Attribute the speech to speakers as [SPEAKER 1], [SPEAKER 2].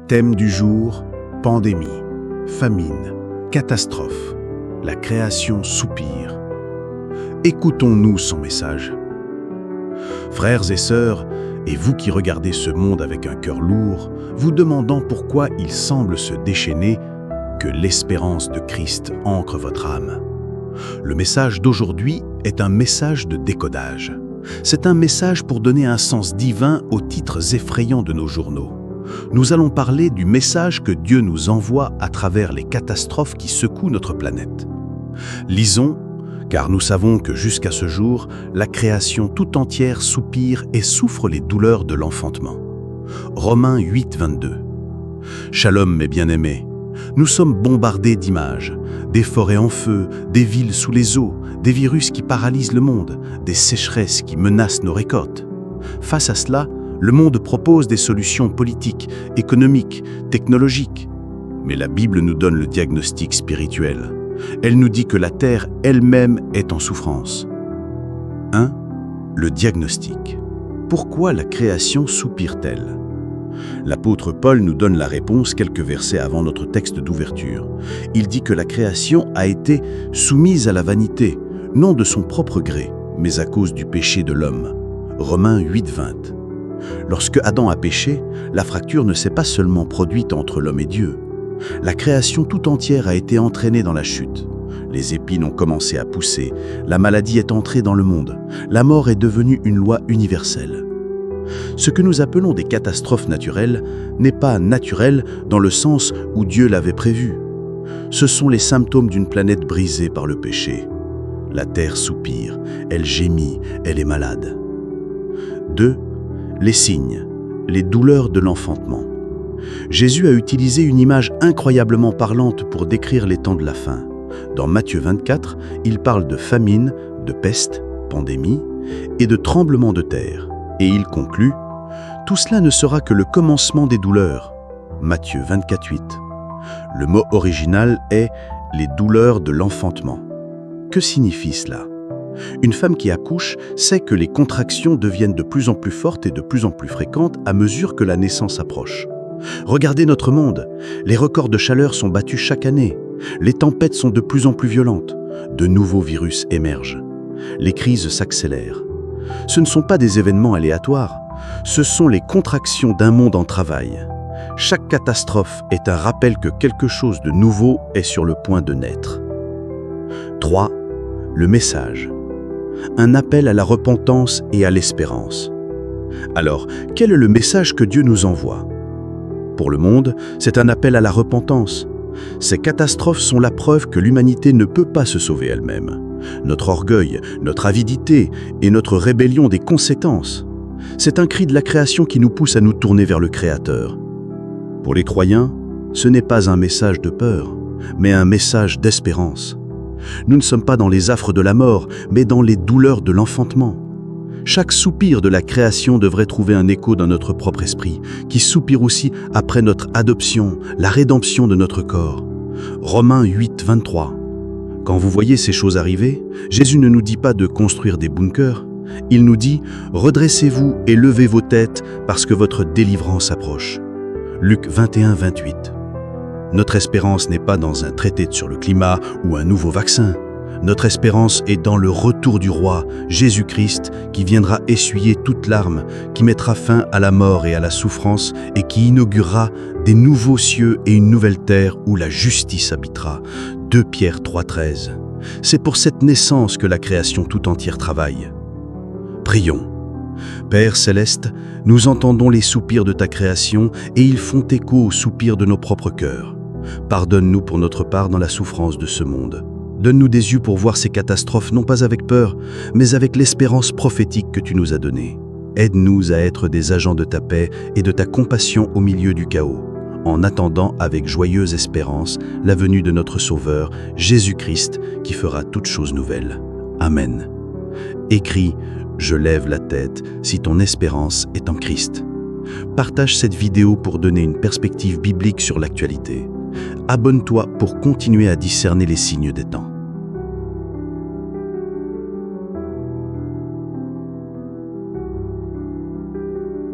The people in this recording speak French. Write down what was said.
[SPEAKER 1] Thème du jour, pandémie, famine, catastrophe. La création soupire. Écoutons-nous son message. Frères et sœurs, et vous qui regardez ce monde avec un cœur lourd, vous demandant pourquoi il semble se déchaîner, que l'espérance de Christ ancre votre âme. Le message d'aujourd'hui est un message de décodage. C'est un message pour donner un sens divin aux titres effrayants de nos journaux. Nous allons parler du message que Dieu nous envoie à travers les catastrophes qui secouent notre planète. Lisons, car nous savons que jusqu'à ce jour, la création tout entière soupire et souffre les douleurs de l'enfantement. Romains 8, 22. Shalom, mes bien-aimés. Nous sommes bombardés d'images, des forêts en feu, des villes sous les eaux, des virus qui paralysent le monde, des sécheresses qui menacent nos récoltes. Face à cela, le monde propose des solutions politiques, économiques, technologiques. Mais la Bible nous donne le diagnostic spirituel. Elle nous dit que la terre elle-même est en souffrance. 1. Le diagnostic. Pourquoi la création soupire-t-elle ? L'apôtre Paul nous donne la réponse quelques versets avant notre texte d'ouverture. Il dit que la création a été soumise à la vanité, non de son propre gré, mais à cause du péché de l'homme. Romains 8, 20. Lorsque Adam a péché, la fracture ne s'est pas seulement produite entre l'homme et Dieu. La création tout entière a été entraînée dans la chute. Les épines ont commencé à pousser, la maladie est entrée dans le monde, la mort est devenue une loi universelle. Ce que nous appelons des catastrophes naturelles n'est pas naturel dans le sens où Dieu l'avait prévu. Ce sont les symptômes d'une planète brisée par le péché. La terre soupire, elle gémit, elle est malade. 2. Les signes, les douleurs de l'enfantement. Jésus a utilisé une image incroyablement parlante pour décrire les temps de la fin. Dans Matthieu 24, il parle de famine, de peste, pandémie et de tremblement de terre. Et il conclut « Tout cela ne sera que le commencement des douleurs » Matthieu 24, 8. Le mot original est « les douleurs de l'enfantement ». Que signifie cela ? Une femme qui accouche sait que les contractions deviennent de plus en plus fortes et de plus en plus fréquentes à mesure que la naissance approche. Regardez notre monde, les records de chaleur sont battus chaque année, les tempêtes sont de plus en plus violentes, de nouveaux virus émergent, les crises s'accélèrent. Ce ne sont pas des événements aléatoires, ce sont les contractions d'un monde en travail. Chaque catastrophe est un rappel que quelque chose de nouveau est sur le point de naître. 3. Le message. Un appel à la repentance et à l'espérance. Alors, quel est le message que Dieu nous envoie ? Pour le monde, c'est un appel à la repentance. Ces catastrophes sont la preuve que l'humanité ne peut pas se sauver elle-même. Notre orgueil, notre avidité et notre rébellion des conséquences. C'est un cri de la création qui nous pousse à nous tourner vers le Créateur. Pour les croyants, ce n'est pas un message de peur, mais un message d'espérance. Nous ne sommes pas dans les affres de la mort, mais dans les douleurs de l'enfantement. Chaque soupir de la création devrait trouver un écho dans notre propre esprit, qui soupire aussi après notre adoption, la rédemption de notre corps. Romains 8, 23. Quand vous voyez ces choses arriver, Jésus ne nous dit pas de construire des bunkers. Il nous dit « Redressez-vous et levez vos têtes parce que votre délivrance approche ». Luc 21, 28. Notre espérance n'est pas dans un traité sur le climat ou un nouveau vaccin. Notre espérance est dans le retour du roi, Jésus-Christ, qui viendra essuyer toute larme, qui mettra fin à la mort et à la souffrance et qui inaugurera des nouveaux cieux et une nouvelle terre où la justice habitera. 2 Pierre 3, 13. C'est pour cette naissance que la création tout entière travaille. Prions. Père céleste, nous entendons les soupirs de ta création et ils font écho aux soupirs de nos propres cœurs. Pardonne-nous pour notre part dans la souffrance de ce monde. Donne-nous des yeux pour voir ces catastrophes non pas avec peur, mais avec l'espérance prophétique que tu nous as donnée. Aide-nous à être des agents de ta paix et de ta compassion au milieu du chaos, en attendant avec joyeuse espérance la venue de notre Sauveur, Jésus-Christ, qui fera toutes choses nouvelles. Amen. Écris « Je lève la tête » si ton espérance est en Christ. Partage cette vidéo pour donner une perspective biblique sur l'actualité. Abonne-toi pour continuer à discerner les signes des temps.